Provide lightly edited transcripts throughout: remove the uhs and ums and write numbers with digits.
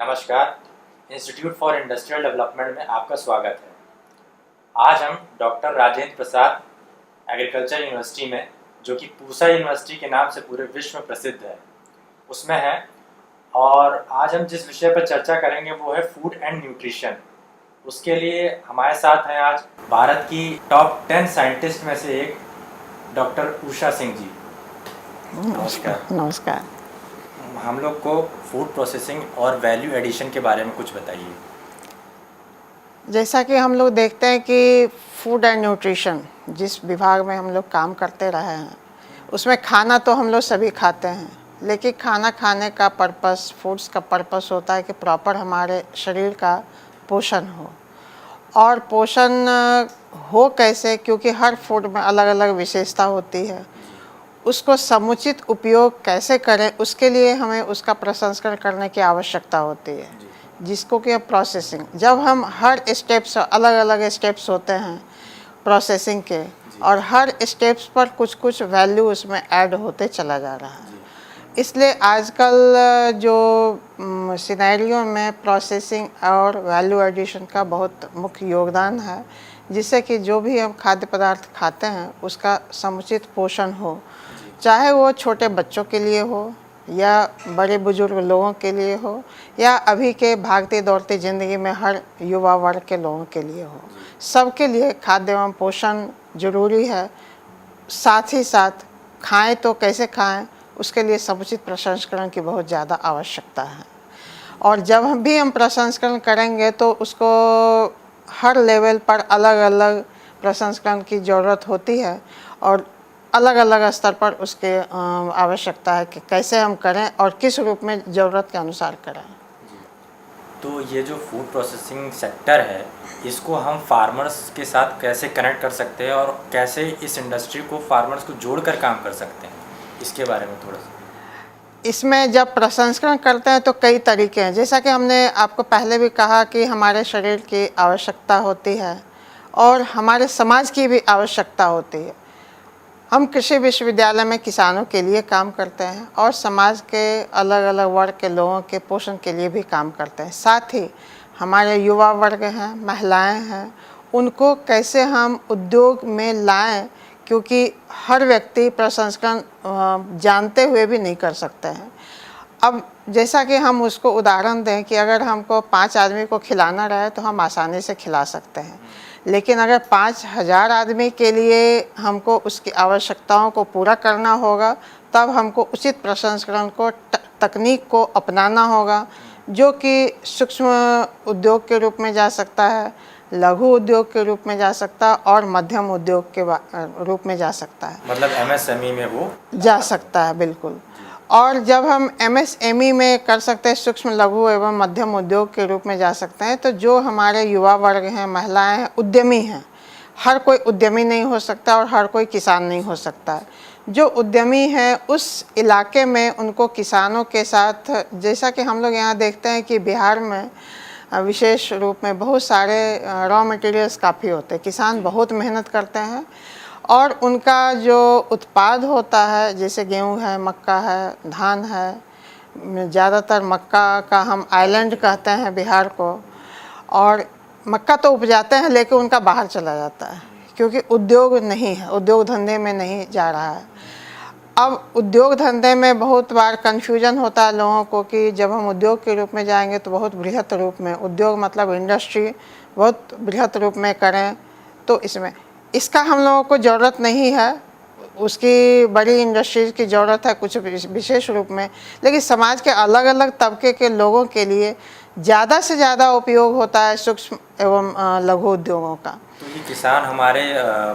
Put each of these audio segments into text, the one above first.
नमस्कार। Institute for industrial development में आपका स्वागत है। आज हम doctor Rajendra Prasad agriculture university में, जो कि पूसा यूनिवर्सिटी के नाम से पूरे विश्व में प्रसिद्ध है, उसमें है। और आज हम जिस विषय पर चर्चा करेंगे वो है फूड एंड न्यूट्रिशन। उसके लिए हमारे साथ हैं आज भारत की टॉप 10 साइंटिस्ट में से एक डॉक्टर उषा सिंह जी। नमस्कार। नमस्कार। हम लोग को फूड प्रोसेसिंग और वैल्यू एडिशन के बारे में कुछ बताइए। जैसा कि हम लोग देखते हैं कि फूड एंड न्यूट्रिशन जिस विभाग में हम लोग काम करते रहे हैं, उसमें खाना तो हम लोग सभी खाते हैं, लेकिन खाना खाने का पर्पस, फूड्स का पर्पस होता है कि प्रॉपर हमारे शरीर का पोषण हो। और पोषण हो कैसे, क्योंकि हर फूड में अलग अलग विशेषता होती है। उसको समुचित उपयोग कैसे करें, उसके लिए हमें उसका प्रसंस्करण करने की आवश्यकता होती है, जिसको कि प्रोसेसिंग। जब हम हर स्टेप्स, अलग अलग स्टेप्स होते हैं प्रोसेसिंग के, और हर स्टेप्स पर कुछ कुछ वैल्यू उसमें ऐड होते चला जा रहा है। इसलिए आजकल जो सिनेरियो में प्रोसेसिंग और वैल्यू एडिशन का बहुत मुख्य योगदान है, जिससे कि जो भी हम खाद्य पदार्थ खाते हैं उसका समुचित पोषण हो, चाहे वो छोटे बच्चों के लिए हो या बड़े बुजुर्ग लोगों के लिए हो या अभी के भागते दौड़ते ज़िंदगी में हर युवा वर्ग के लोगों के लिए हो। सबके लिए खाद्य एवं पोषण जरूरी है। साथ ही साथ खाएं तो कैसे खाएं, उसके लिए समुचित प्रसंस्करण की बहुत ज़्यादा आवश्यकता है। और जब हम प्रसंस्करण करेंगे तो उसको हर लेवल पर अलग अलग प्रसंस्करण की ज़रूरत होती है, और अलग अलग स्तर पर उसके आवश्यकता है कि कैसे हम करें और किस रूप में ज़रूरत के अनुसार करें। तो ये जो फूड प्रोसेसिंग सेक्टर है, इसको हम फार्मर्स के साथ कैसे कनेक्ट कर सकते हैं और कैसे इस इंडस्ट्री को फार्मर्स को जोड़कर काम कर सकते हैं, इसके बारे में थोड़ा सा। इसमें जब प्रसंस्करण करते हैं तो कई तरीके हैं। जैसा कि हमने आपको पहले भी कहा कि हमारे शरीर की आवश्यकता होती है और हमारे समाज की भी आवश्यकता होती है। हम कृषि विश्वविद्यालय में किसानों के लिए काम करते हैं और समाज के अलग अलग वर्ग के लोगों के पोषण के लिए भी काम करते हैं। साथ ही हमारे युवा वर्ग हैं, महिलाएं हैं, उनको कैसे हम उद्योग में लाएं, क्योंकि हर व्यक्ति प्रसंस्करण जानते हुए भी नहीं कर सकते हैं। अब जैसा कि हम उसको उदाहरण दें कि अगर हमको 5 आदमी को खिलाना रहे तो हम आसानी से खिला सकते हैं, लेकिन अगर 5000 आदमी के लिए हमको उसकी आवश्यकताओं को पूरा करना होगा, तब हमको उचित प्रसंस्करण को तकनीक को अपनाना होगा, जो कि सूक्ष्म उद्योग के रूप में जा सकता है, लघु उद्योग के रूप में जा सकता है और मध्यम उद्योग के रूप में जा सकता है। मतलब एमएसएमई में वो जा सकता है, बिल्कुल। और जब हम एमएसएमई में कर सकते हैं, सूक्ष्म लघु एवं मध्यम उद्योग के रूप में जा सकते हैं, तो जो हमारे युवा वर्ग हैं, महिलाएं हैं, उद्यमी हैं। हर कोई उद्यमी नहीं हो सकता और हर कोई किसान नहीं हो सकता है। जो उद्यमी हैं उस इलाके में उनको किसानों के साथ, जैसा कि हम लोग यहाँ देखते हैं कि बिहार में विशेष रूप में बहुत सारे रॉ मटेरियल्स काफ़ी होते हैं। किसान बहुत मेहनत करते हैं और उनका जो उत्पाद होता है, जैसे गेहूं है, मक्का है, धान है, ज़्यादातर मक्का का हम आइलैंड कहते हैं बिहार को, और मक्का तो उपजाते हैं लेकिन उनका बाहर चला जाता है क्योंकि उद्योग नहीं है, उद्योग धंधे में नहीं जा रहा है। अब उद्योग धंधे में बहुत बार कन्फ्यूजन होता है लोगों को कि जब हम उद्योग के रूप में जाएंगे तो बहुत बृहत रूप में, उद्योग मतलब इंडस्ट्री बहुत बृहत रूप में करें, तो इसका हम लोगों को ज़रूरत नहीं है। उसकी बड़ी इंडस्ट्रीज की ज़रूरत है कुछ विशेष रूप में, लेकिन समाज के अलग अलग तबके के लोगों के लिए ज़्यादा से ज़्यादा उपयोग होता है सूक्ष्म एवं लघु उद्योगों का। तो ये किसान हमारे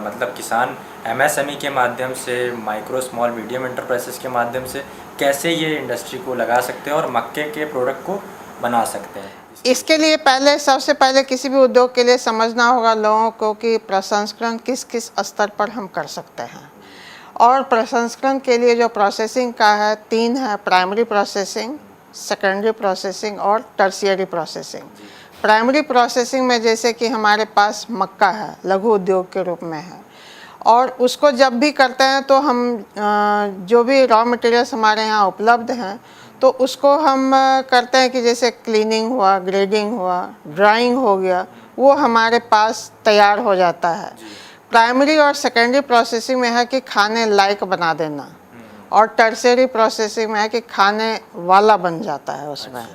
मतलब किसान एमएसएमई के माध्यम से, माइक्रो स्मॉल मीडियम एंटरप्राइजेस के माध्यम से कैसे ये इंडस्ट्री को लगा सकते हैं और मक्के के प्रोडक्ट को बना सकते हैं। इसके लिए सबसे पहले किसी भी उद्योग के लिए समझना होगा लोगों को कि प्रसंस्करण किस किस स्तर पर हम कर सकते हैं। और प्रसंस्करण के लिए जो प्रोसेसिंग का है, 3 है: प्राइमरी प्रोसेसिंग, सेकेंडरी प्रोसेसिंग और टर्शियरी प्रोसेसिंग। प्राइमरी प्रोसेसिंग में जैसे कि हमारे पास मक्का है, लघु उद्योग के रूप में है, और उसको जब भी करते हैं तो हम जो भी रॉ मटेरियल्स हमारे यहाँ उपलब्ध हैं तो उसको हम करते हैं कि जैसे क्लीनिंग हुआ, ग्रेडिंग हुआ, ड्राइंग हो गया, वो हमारे पास तैयार हो जाता है। प्राइमरी और सेकेंडरी प्रोसेसिंग में है कि खाने लायक बना देना, और टर्सरी प्रोसेसिंग में है कि खाने वाला बन जाता है उसमें।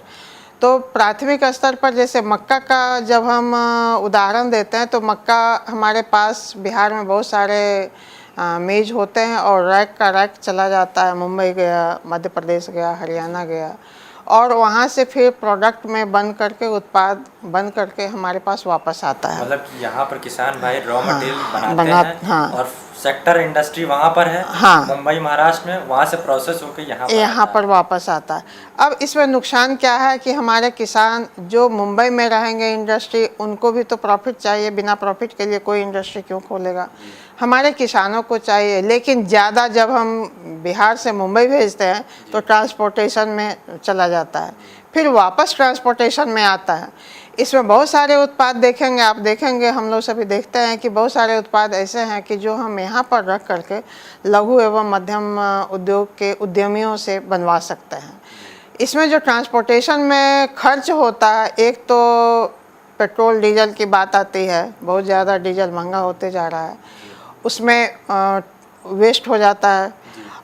तो प्राथमिक स्तर पर जैसे मक्का का जब हम उदाहरण देते हैं तो मक्का हमारे पास बिहार में बहुत सारे मेज होते हैं और रैक का रैक चला जाता है, मुंबई गया, मध्य प्रदेश गया, हरियाणा गया, और वहाँ से फिर प्रोडक्ट में बन करके, उत्पाद बन करके हमारे पास वापस आता है। मतलब कि यहाँ पर किसान भाई रॉ मटेरियल हाँ, बनाते हैं, हाँ। और सेक्टर इंडस्ट्री वहाँ पर है, हाँ। मुंबई महाराष्ट्र में, वहाँ से प्रोसेस होकर यहाँ पर वापस आता है। अब इसमें नुकसान क्या है कि हमारे किसान जो मुंबई में रहेंगे इंडस्ट्री, उनको भी तो प्रॉफिट चाहिए, बिना प्रॉफिट के लिए कोई इंडस्ट्री क्यों खोलेगा। हमारे किसानों को चाहिए, लेकिन ज़्यादा जब हम बिहार से मुंबई भेजते हैं तो ट्रांसपोर्टेशन में चला जाता है, फिर वापस ट्रांसपोर्टेशन में आता है। इसमें बहुत सारे उत्पाद देखेंगे, आप देखेंगे, हम लोग सभी देखते हैं कि बहुत सारे उत्पाद ऐसे हैं कि जो हम यहाँ पर रख करके लघु एवं मध्यम उद्योग के उद्यमियों से बनवा सकते हैं। इसमें जो ट्रांसपोर्टेशन में खर्च होता है, एक तो पेट्रोल डीजल की बात आती है, बहुत ज़्यादा डीजल महंगा होते जा रहा है, उसमें वेस्ट हो जाता है,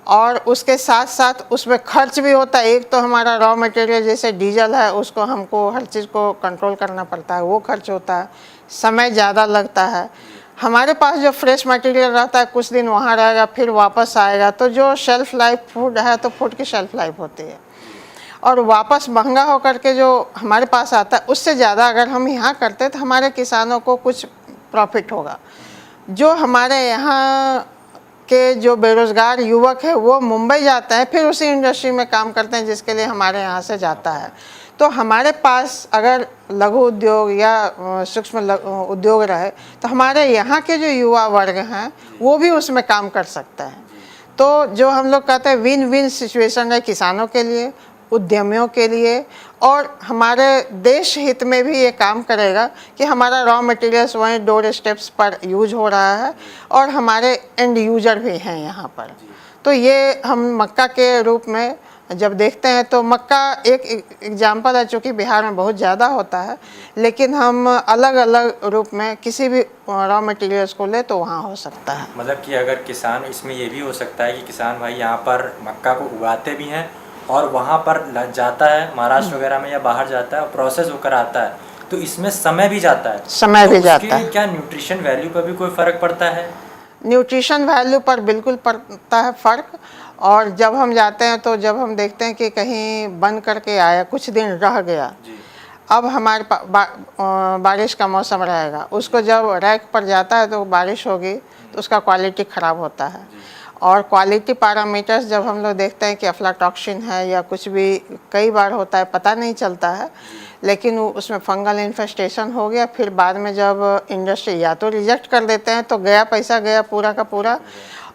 और उसके साथ साथ उसमें खर्च भी होता है। एक तो हमारा रॉ मटेरियल जैसे डीजल है, उसको हमको हर चीज़ को कंट्रोल करना पड़ता है, वो खर्च होता है, समय ज़्यादा लगता है। हमारे पास जो फ्रेश मटेरियल रहता है कुछ दिन वहाँ रहेगा, फिर वापस आएगा, तो जो शेल्फ़ लाइफ फूड है तो फूड की शेल्फ़ लाइफ होती है, और वापस महंगा होकर के जो हमारे पास आता है उससे ज़्यादा अगर हम यहाँ करते तो हमारे किसानों को कुछ प्रॉफिट होगा। जो हमारे यहाँ के जो बेरोज़गार युवक है वो मुंबई जाते हैं, फिर उसी इंडस्ट्री में काम करते हैं जिसके लिए हमारे यहाँ से जाता है। तो हमारे पास अगर लघु उद्योग या सूक्ष्म उद्योग रहे तो हमारे यहाँ के जो युवा वर्ग हैं वो भी उसमें काम कर सकते हैं। तो जो हम लोग कहते हैं विन विन सिचुएशन है किसानों के लिए, उद्यमियों के लिए, और हमारे देश हित में भी ये काम करेगा कि हमारा रॉ मटेरियल्स वहीं डोर स्टेप्स पर यूज हो रहा है और हमारे एंड यूजर भी हैं यहाँ पर। तो ये हम मक्का के रूप में जब देखते हैं तो मक्का एक एग्जाम्पल है, चूँकि बिहार में बहुत ज़्यादा होता है, लेकिन हम अलग अलग रूप में किसी भी रॉ मटेरियल्स को ले तो वहाँ हो सकता है। मतलब कि अगर किसान, इसमें ये भी हो सकता है कि किसान भाई यहाँ पर मक्का को उगाते भी हैं और वहाँ पर जाता है महाराष्ट्र वगैरह में या बाहर जाता है और प्रोसेस होकर आता है, तो इसमें समय भी जाता है, समय भी जाता है। क्या न्यूट्रिशन वैल्यू पर भी कोई फ़र्क पड़ता है? न्यूट्रिशन वैल्यू पर बिल्कुल पड़ता है फ़र्क। और जब हम जाते हैं तो जब हम देखते हैं कि कहीं बन करके आया, कुछ दिन रह गया, अब हमारे बारिश का मौसम रहेगा, उसको जब रैक पर जाता है तो बारिश होगी तो उसका क्वालिटी ख़राब होता है। और क्वालिटी पैरामीटर्स जब हम लोग देखते हैं कि अफ्लाटॉक्सिन है या कुछ भी, कई बार होता है पता नहीं चलता है, लेकिन उसमें फंगल इन्फेस्टेशन हो गया, फिर बाद में जब इंडस्ट्री या तो रिजेक्ट कर देते हैं तो गया पैसा, गया पूरा का पूरा,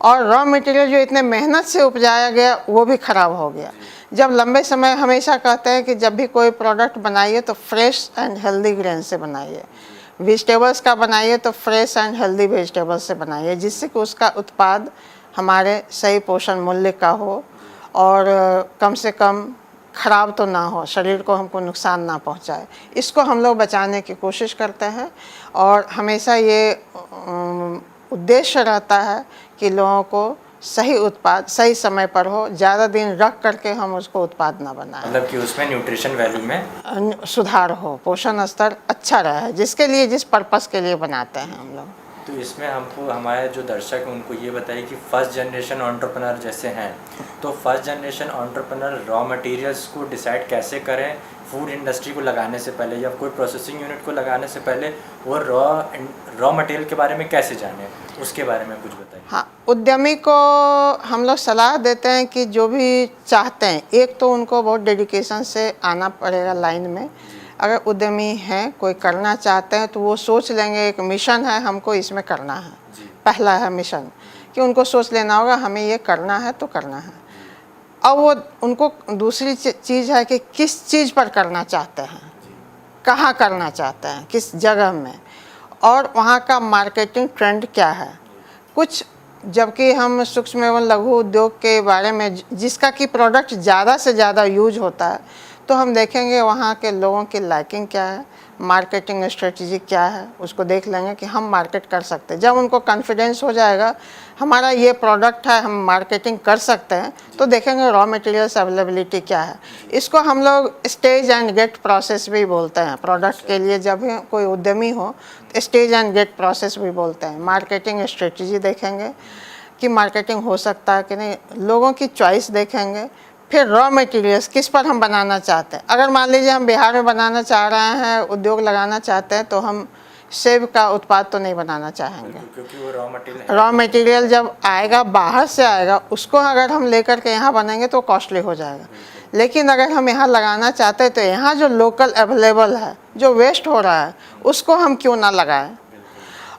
और रॉ मटेरियल जो इतने मेहनत से उपजाया गया वो भी ख़राब हो गया। जब लंबे समय हमेशा कहते हैं कि जब भी कोई प्रोडक्ट बनाइए तो फ्रेश एंड हेल्दी ग्रेन से बनाइए, वेजिटेबल्स का बनाइए तो फ्रेश एंड हेल्दी वेजिटेबल्स से बनाइए, जिससे कि उसका उत्पाद हमारे सही पोषण मूल्य का हो और कम से कम ख़राब तो ना हो, शरीर को हमको नुकसान ना पहुंचाए। इसको हम लोग बचाने की कोशिश करते हैं और हमेशा ये उद्देश्य रहता है कि लोगों को सही उत्पाद सही समय पर हो, ज़्यादा दिन रख करके हम उसको उत्पाद ना बनाएं। मतलब कि उसमें न्यूट्रिशन वैल्यू में सुधार हो, पोषण स्तर अच्छा रहे, जिसके लिए जिस पर्पस के लिए बनाते हैं हम लोग। तो इसमें हमको, हमारे जो दर्शक हैं उनको ये बताइए कि फर्स्ट जनरेशन एंटरप्रेन्योर जैसे हैं, तो first generation entrepreneur raw materials को डिसाइड कैसे करें फूड इंडस्ट्री को लगाने से पहले या कोई प्रोसेसिंग यूनिट को लगाने से पहले, वो रॉ मटेरियल के बारे में कैसे जाने, उसके बारे में कुछ बताइए। हाँ, उद्यमी को हम लोग सलाह देते हैं कि जो भी चाहते हैं, एक तो उनको बहुत डेडिकेशन से आना पड़ेगा लाइन में। अगर उद्यमी हैं, कोई करना चाहते हैं तो वो सोच लेंगे, एक मिशन है हमको इसमें करना है, पहला है मिशन, कि उनको सोच लेना होगा हमें ये करना है तो करना है। अब वो उनको दूसरी चीज़ है कि किस चीज़ पर करना चाहते हैं, कहाँ करना चाहते हैं, किस जगह में, और वहाँ का मार्केटिंग ट्रेंड क्या है, कुछ जबकि हम सूक्ष्म एवं लघु उद्योग के बारे में जिसका कि प्रोडक्ट ज़्यादा से ज़्यादा यूज होता है, तो हम देखेंगे वहाँ के लोगों की लाइकिंग क्या है, मार्केटिंग स्ट्रेटजी क्या है, उसको देख लेंगे कि हम मार्केट कर सकते हैं। जब उनको कॉन्फिडेंस हो जाएगा हमारा ये प्रोडक्ट है, हम मार्केटिंग कर सकते हैं, तो देखेंगे रॉ मटेरियल्स अवेलेबिलिटी क्या है। इसको हम लोग स्टेज एंड गेट प्रोसेस भी बोलते हैं प्रोडक्ट के लिए। जब भी कोई उद्यमी हो स्टेज एंड गेट प्रोसेस भी बोलते हैं। मार्केटिंग स्ट्रेटजी देखेंगे कि मार्केटिंग हो सकता है कि नहीं, लोगों की चॉइस देखेंगे, फिर रॉ मटेरियल्स किस पर हम बनाना चाहते हैं। अगर मान लीजिए हम बिहार में बनाना चाह रहे हैं, उद्योग लगाना चाहते हैं, तो हम सेब का उत्पाद तो नहीं बनाना चाहेंगे, क्योंकि वो रॉ मटेरियल जब आएगा बाहर से आएगा, उसको अगर हम लेकर के यहाँ बनेंगे तो कॉस्टली हो जाएगा। लेकिन अगर हम यहाँ लगाना चाहते हैं तो यहाँ जो लोकल अवेलेबल है, जो वेस्ट हो रहा है, उसको हम क्यों ना लगाएं।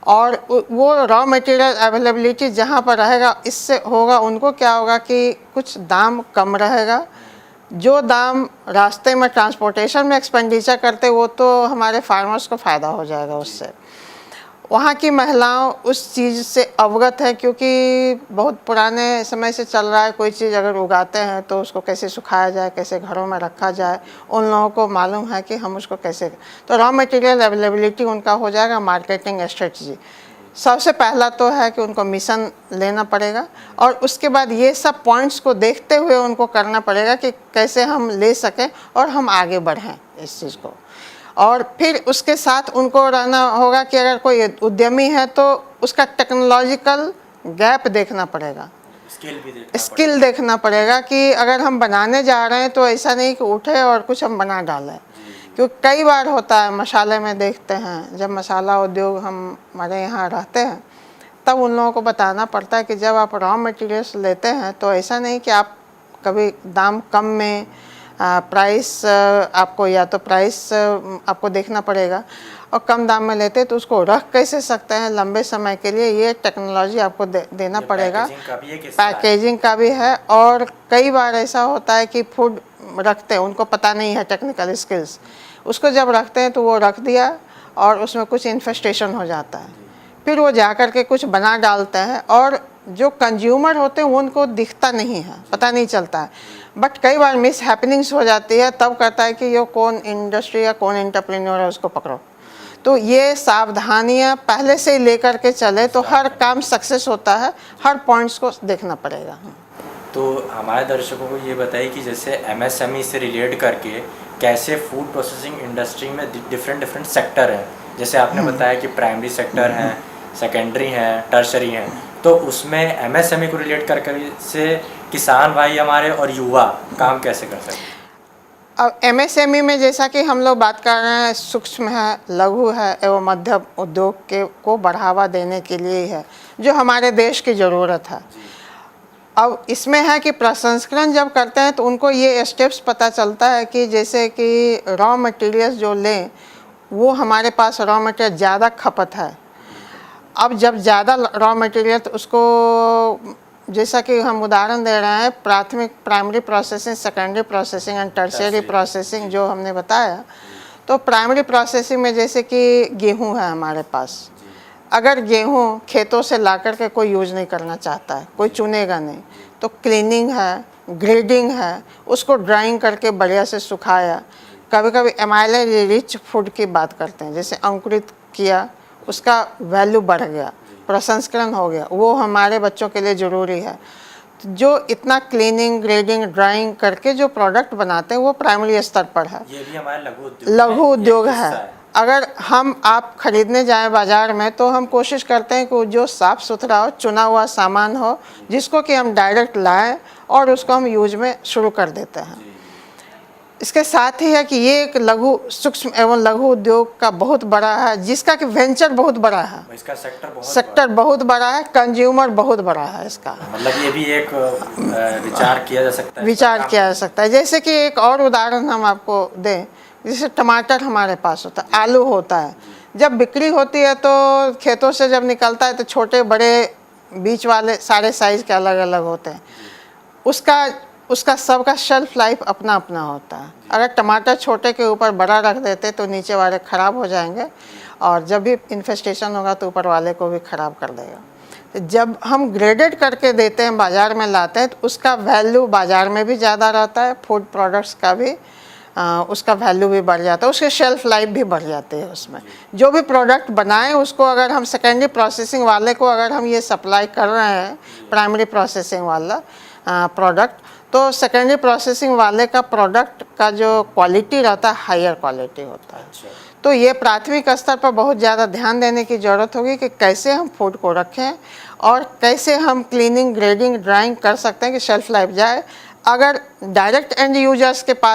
और वो रॉ मटेरियल अवेलेबिलिटी जहाँ पर रहेगा, इससे होगा उनको क्या होगा कि कुछ दाम कम रहेगा। जो दाम रास्ते में ट्रांसपोर्टेशन में एक्सपेंडिचर करते, वो तो हमारे फार्मर्स को फ़ायदा हो जाएगा उससे। वहाँ की महिलाओं उस चीज़ से अवगत है, क्योंकि बहुत पुराने समय से चल रहा है। कोई चीज़ अगर उगाते हैं तो उसको कैसे सुखाया जाए, कैसे घरों में रखा जाए, उन लोगों को मालूम है कि हम उसको कैसे। तो रॉ मटेरियल अवेलेबिलिटी उनका हो जाएगा। मार्केटिंग स्ट्रेटजी सबसे पहला तो है कि उनको मिशन लेना पड़ेगा, और उसके बाद ये सब पॉइंट्स को देखते हुए उनको करना पड़ेगा कि कैसे हम ले सकें और हम आगे बढ़ें इस चीज़ को। और फिर उसके साथ उनको रहना होगा कि अगर कोई उद्यमी है तो उसका टेक्नोलॉजिकल गैप देखना पड़ेगा, स्किल देखना पड़ेगा कि अगर हम बनाने जा रहे हैं तो ऐसा नहीं कि उठे और कुछ हम बना डालें। क्योंकि कई बार होता है, मसाले में देखते हैं, जब मसाला उद्योग हमारे यहाँ रहते हैं तब उन लोगों को बताना पड़ता है कि जब आप रॉ मटेरियल्स लेते हैं तो ऐसा नहीं कि आप कभी दाम कम में प्राइस आपको, या तो प्राइस आपको देखना पड़ेगा, और कम दाम में लेते तो उसको रख कैसे सकते हैं लंबे समय के लिए, ये टेक्नोलॉजी आपको देना पड़ेगा। पैकेजिंग का भी है। और कई बार ऐसा होता है कि फूड रखते हैं, उनको पता नहीं है टेक्निकल स्किल्स, उसको जब रखते हैं तो वो रख दिया और उसमें कुछ इन्फेस्टेशन हो जाता है, फिर वो जा कर के कुछ बना डालते हैं, और जो कंज्यूमर होते हैं उनको दिखता नहीं है, पता नहीं चलता है। बट कई बार मिस हैपनिंग्स हो जाती है, तब कहता है कि ये कौन इंडस्ट्री या कौन एंटरप्रेन्योर है, उसको पकड़ो। तो ये सावधानियां पहले से ही लेकर के चले तो हर काम सक्सेस होता है। हर पॉइंट्स को देखना पड़ेगा। तो हमारे दर्शकों को ये बताइए कि जैसे एमएसएमई से रिलेट करके कैसे फूड प्रोसेसिंग इंडस्ट्री में डिफरेंट सेक्टर हैं। जैसे आपने बताया कि प्राइमरी सेक्टर हैं, सेकेंडरी हैं, टर्शरी हैं, तो उसमें एमएसएमई को रिलेट करके से किसान भाई हमारे और युवा काम कैसे कर सकते हैं? अब एमएसएमई में जैसा कि हम लोग बात कर रहे हैं, सूक्ष्म है, लघु है एवं मध्यम उद्योग के को बढ़ावा देने के लिए है, जो हमारे देश की ज़रूरत है। अब इसमें है कि प्रसंस्करण जब करते हैं तो उनको ये स्टेप्स पता चलता है कि जैसे कि रॉ मटेरियल्स जो लें, वो हमारे पास रॉ मटेरियल ज़्यादा खपत है। अब जब ज़्यादा रॉ मटेरियल, तो उसको जैसा कि हम उदाहरण दे रहे हैं, primary processing, secondary processing and tertiary processing जो हमने बताया। तो प्राइमरी प्रोसेसिंग में जैसे कि गेहूं है हमारे पास, अगर गेहूं खेतों से ला कर के कोई यूज़ नहीं करना चाहता है, कोई चुनेगा नहीं, तो क्लीनिंग है, ग्रेडिंग है, उसको ड्राइंग करके बढ़िया से सुखाया। कभी कभी एमाइलेज रिच फूड की बात करते हैं, जैसे अंकुरित किया, उसका वैल्यू बढ़ गया, प्रसंस्करण हो गया, वो हमारे बच्चों के लिए ज़रूरी है। जो इतना क्लीनिंग, ग्रेडिंग, ड्राइंग करके जो प्रोडक्ट बनाते हैं वो प्राइमरी स्तर पर है। ये भी हमारे लघु उद्योग है। अगर हम आप खरीदने जाएं बाज़ार में तो हम कोशिश करते हैं कि जो साफ़ सुथरा हो, चुना हुआ सामान हो, जिसको कि हम डायरेक्ट लाएं और उसको हम यूज में शुरू कर देते हैं। इसके साथ ही है कि ये एक लघु, सूक्ष्म एवं लघु उद्योग का बहुत बड़ा है, जिसका कि वेंचर बहुत बड़ा है, इसका सेक्टर बहुत बड़ा है, कंज्यूमर बहुत बड़ा है इसका। मतलब ये भी एक विचार किया जा सकता है, किया जा सकता है। जैसे कि एक और उदाहरण हम आपको दें, जैसे टमाटर हमारे पास होता है, आलू होता है, जब बिक्री होती है तो खेतों से जब निकलता है तो छोटे बड़े बीच वाले सारे साइज़ के अलग अलग होते हैं। उसका सबका शेल्फ लाइफ अपना अपना होता है। अगर टमाटर छोटे के ऊपर बड़ा रख देते तो नीचे वाले ख़राब हो जाएंगे, और जब भी इन्फेस्टेशन होगा तो ऊपर वाले को भी ख़राब कर देगा। जब हम ग्रेडेड करके देते हैं, बाज़ार में लाते हैं, तो उसका वैल्यू बाज़ार में भी ज़्यादा रहता है, फूड प्रोडक्ट्स का भी उसका वैल्यू भी बढ़ जाता है, उसकी शेल्फ लाइफ भी बढ़ जाती है। उसमें जो भी प्रोडक्ट बनाएं उसको अगर हम सेकेंडरी प्रोसेसिंग वाले को अगर हम ये सप्लाई कर रहे हैं, प्राइमरी प्रोसेसिंग वाला प्रोडक्ट, तो सेकेंडरी प्रोसेसिंग वाले का प्रोडक्ट का जो क्वालिटी रहता है हायर क्वालिटी होता है। अच्छा। तो ये प्राथमिक स्तर पर बहुत ज़्यादा ध्यान देने की ज़रूरत होगी कि कैसे हम फूड को रखें और कैसे हम क्लीनिंग, ग्रेडिंग, ड्राइंग कर सकते हैं कि शेल्फ लाइफ जाए। अगर डायरेक्ट एंड यूजर्स के पास